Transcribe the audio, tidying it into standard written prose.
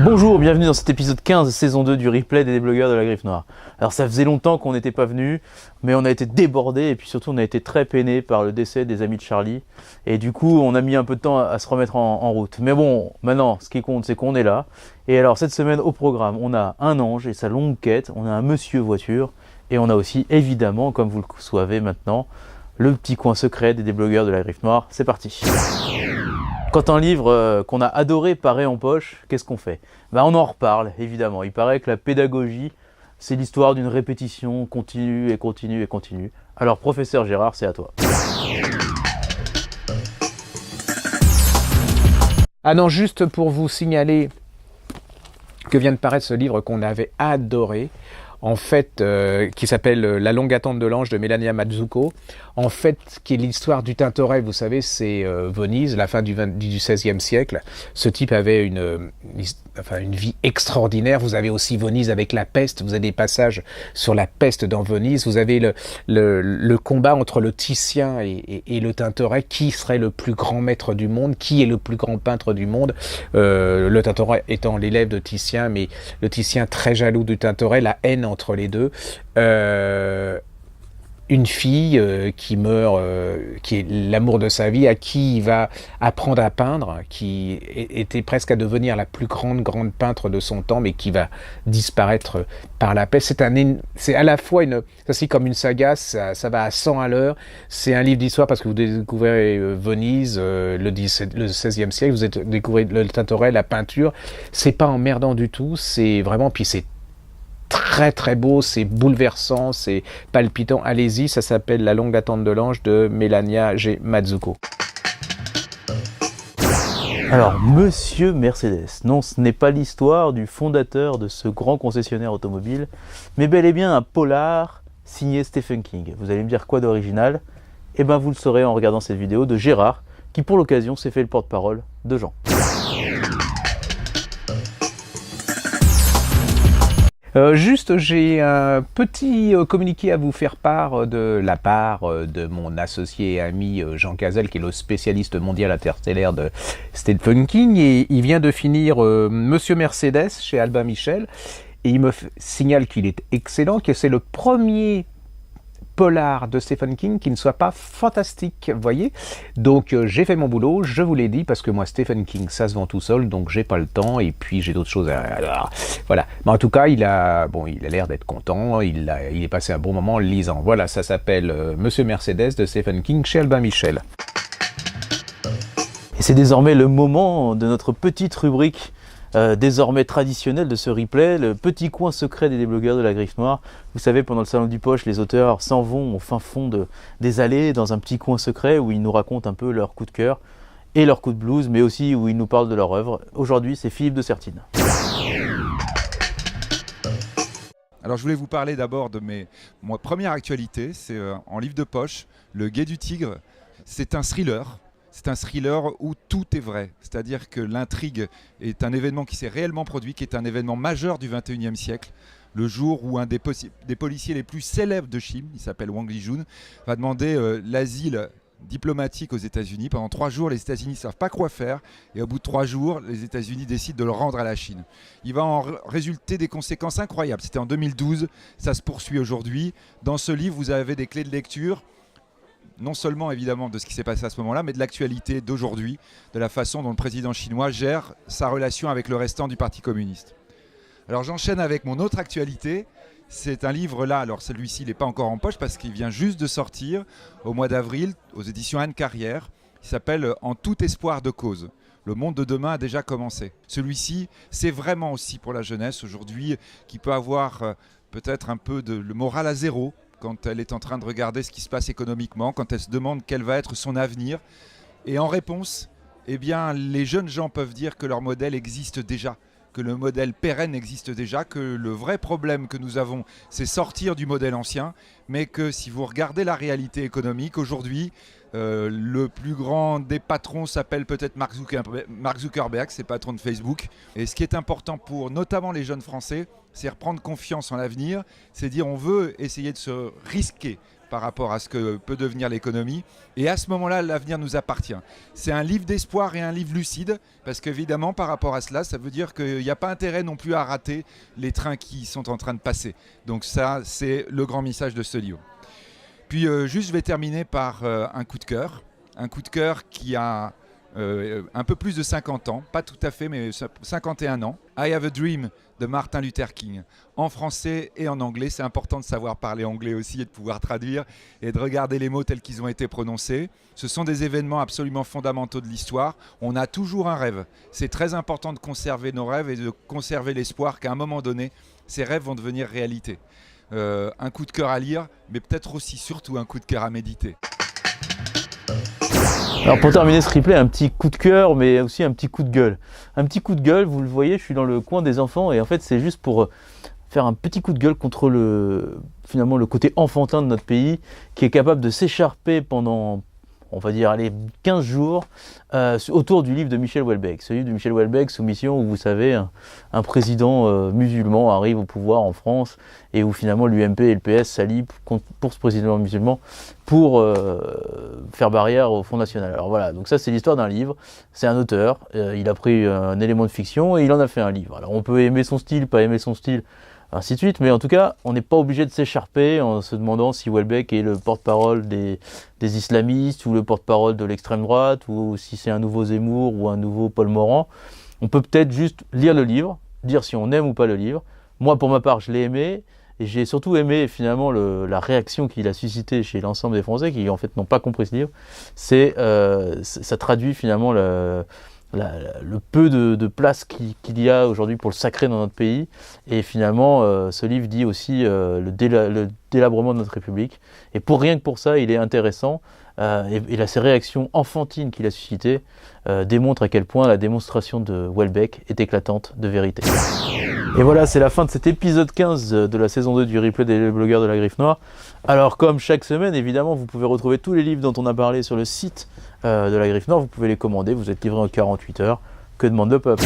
Bonjour, bienvenue dans cet épisode 15, saison 2 du replay des déblogueurs de la Griffe Noire. Alors ça faisait longtemps qu'on n'était pas venu, mais on a été débordés et puis surtout on a été très peinés par le décès des amis de Charlie. Et du coup on a mis un peu de temps à se remettre en route. Mais bon, maintenant ce qui compte c'est qu'on est là. Et alors cette semaine au programme, on a un ange et sa longue quête, on a un monsieur voiture, et on a aussi évidemment, comme vous le savez maintenant, le petit coin secret des déblogueurs de la Griffe Noire. C'est parti. Quand un livre qu'on a adoré paraît en poche, qu'est-ce qu'on fait? On en reparle, évidemment. Il paraît que la pédagogie, c'est l'histoire d'une répétition continue et continue et continue. Alors, professeur Gérard, c'est à toi. Ah non, juste pour vous signaler que vient de paraître ce livre qu'on avait adoré, en fait, qui s'appelle La longue attente de l'ange de Melania Mazzucco, en fait, qui est l'histoire du Tintoret. Vous savez, c'est Venise, la fin du XVIe siècle. Ce type avait une vie extraordinaire. Vous avez aussi Venise avec la peste. Vous avez des passages sur la peste dans Venise. Vous avez le combat entre le Titien et le Tintoret. Qui serait le plus grand maître du monde? Qui est le plus grand peintre du monde? Le Tintoret étant l'élève de Titien, mais le Titien très jaloux du Tintoret, la haine entre les deux. Une fille qui meurt, qui est l'amour de sa vie, à qui il va apprendre à peindre, qui était presque à devenir la plus grande peintre de son temps, mais qui va disparaître par la peste. C'est à la fois c'est comme une saga, ça va à 100 à l'heure. C'est un livre d'histoire parce que vous découvrez Venise, le XVIe siècle, vous découvrez le Tintoret, la peinture. C'est pas emmerdant du tout, c'est vraiment, puis c'est très très beau, c'est bouleversant, c'est palpitant. Allez-y, ça s'appelle La longue attente de l'ange de Melania Mazzucco. Alors, Monsieur Mercedes, non, ce n'est pas l'histoire du fondateur de ce grand concessionnaire automobile, mais bel et bien un polar signé Stephen King. Vous allez me dire quoi d'original? Eh bien, vous le saurez en regardant cette vidéo de Gérard, qui pour l'occasion s'est fait le porte-parole de Jean. Juste, j'ai un petit communiqué à vous faire part de la part de mon associé et ami Jean Cazelle, qui est le spécialiste mondial interstellaire de Stephen King, et il vient de finir Monsieur Mercedes chez Albin Michel, et il me signale qu'il est excellent, que c'est le premier polar de Stephen King qui ne soit pas fantastique, vous voyez. Donc j'ai fait mon boulot, je vous l'ai dit, parce que moi Stephen King ça se vend tout seul, donc j'ai pas le temps et puis j'ai d'autres choses voilà. Mais en tout cas il a l'air d'être content, il est passé un bon moment en le lisant. Voilà, ça s'appelle Monsieur Mercedes de Stephen King chez Albin Michel. Et c'est désormais le moment de notre petite rubrique désormais traditionnel de ce replay, le petit coin secret des déblogueurs de la Griffe Noire. Vous savez, pendant le salon du Poche, les auteurs s'en vont au fin fond des allées, dans un petit coin secret où ils nous racontent un peu leur coup de cœur et leur coup de blues, mais aussi où ils nous parlent de leur œuvre. Aujourd'hui, c'est Philippe de Sertine. Alors je voulais vous parler d'abord de ma première actualité, c'est en livre de poche, Le Guet du Tigre. C'est un thriller. C'est un thriller où tout est vrai, c'est-à-dire que l'intrigue est un événement qui s'est réellement produit, qui est un événement majeur du XXIe siècle, le jour où un des policiers les plus célèbres de Chine, il s'appelle Wang Lijun, va demander l'asile diplomatique aux États-Unis. Pendant 3 jours, les États-Unis ne savent pas quoi faire, et au bout de 3 jours, les États-Unis décident de le rendre à la Chine. Il va en résulter des conséquences incroyables. C'était en 2012, ça se poursuit aujourd'hui. Dans ce livre, vous avez des clés de lecture, non seulement évidemment de ce qui s'est passé à ce moment-là, mais de l'actualité d'aujourd'hui, de la façon dont le président chinois gère sa relation avec le restant du Parti communiste. Alors j'enchaîne avec mon autre actualité. C'est un livre là, alors celui-ci il n'est pas encore en poche parce qu'il vient juste de sortir au mois d'avril aux éditions Anne Carrière. Il s'appelle En tout espoir de cause. Le monde de demain a déjà commencé. Celui-ci, c'est vraiment aussi pour la jeunesse aujourd'hui qui peut avoir peut-être un peu le moral à zéro quand elle est en train de regarder ce qui se passe économiquement, quand elle se demande quel va être son avenir. Et en réponse, eh bien, les jeunes gens peuvent dire que leur modèle existe déjà, que le modèle pérenne existe déjà, que le vrai problème que nous avons, c'est sortir du modèle ancien, mais que si vous regardez la réalité économique aujourd'hui, le plus grand des patrons s'appelle peut-être Mark Zuckerberg, c'est patron de Facebook. Et ce qui est important pour notamment les jeunes Français, c'est reprendre confiance en l'avenir, c'est dire on veut essayer de se risquer par rapport à ce que peut devenir l'économie. Et à ce moment-là, l'avenir nous appartient. C'est un livre d'espoir et un livre lucide, parce qu'évidemment, par rapport à cela, ça veut dire qu'il n'y a pas intérêt non plus à rater les trains qui sont en train de passer. Donc ça, c'est le grand message de ce livre. Puis juste, je vais terminer par un coup de cœur. Un coup de cœur qui a un peu plus de 50 ans, pas tout à fait, mais 51 ans. I Have a Dream de Martin Luther King, en français et en anglais. C'est important de savoir parler anglais aussi et de pouvoir traduire et de regarder les mots tels qu'ils ont été prononcés. Ce sont des événements absolument fondamentaux de l'histoire. On a toujours un rêve. C'est très important de conserver nos rêves et de conserver l'espoir qu'à un moment donné, ces rêves vont devenir réalité. Un coup de cœur à lire, mais peut-être aussi surtout un coup de cœur à méditer. Alors pour terminer ce replay, un petit coup de cœur, mais aussi un petit coup de gueule. Un petit coup de gueule, vous le voyez, je suis dans le coin des enfants, et en fait c'est juste pour faire un petit coup de gueule contre finalement le côté enfantin de notre pays, qui est capable de s'écharper pendant, on va dire, 15 jours, autour du livre de Michel Houellebecq. Ce livre de Michel Houellebecq, Soumission, où vous savez, un président musulman arrive au pouvoir en France, et où finalement l'UMP et le PS s'allient pour ce président musulman, pour faire barrière au Front National. Alors voilà, donc ça c'est l'histoire d'un livre, c'est un auteur, il a pris un élément de fiction et il en a fait un livre. Alors on peut aimer son style, pas aimer son style, ainsi de suite, mais en tout cas, on n'est pas obligé de s'écharper en se demandant si Houellebecq est le porte-parole des islamistes ou le porte-parole de l'extrême droite, ou si c'est un nouveau Zemmour ou un nouveau Paul Morand. On peut peut-être juste lire le livre, dire si on aime ou pas le livre. Moi, pour ma part, je l'ai aimé, et j'ai surtout aimé finalement la réaction qu'il a suscité chez l'ensemble des Français qui en fait n'ont pas compris ce livre. Ça traduit finalement le peu de place qu'il y a aujourd'hui pour le sacré dans notre pays, et finalement ce livre dit aussi le délabrement de notre République, et rien que pour ça il est intéressant, et ces réactions enfantines qu'il a suscitées démontrent à quel point la démonstration de Houellebecq est éclatante de vérité. Et voilà, c'est la fin de cet épisode 15 de la saison 2 du replay des blogueurs de la Griffe Noire. Alors comme chaque semaine, évidemment, vous pouvez retrouver tous les livres dont on a parlé sur le site de la Griffe Noire. Vous pouvez les commander, vous êtes livré en 48 heures. Que demande le peuple ?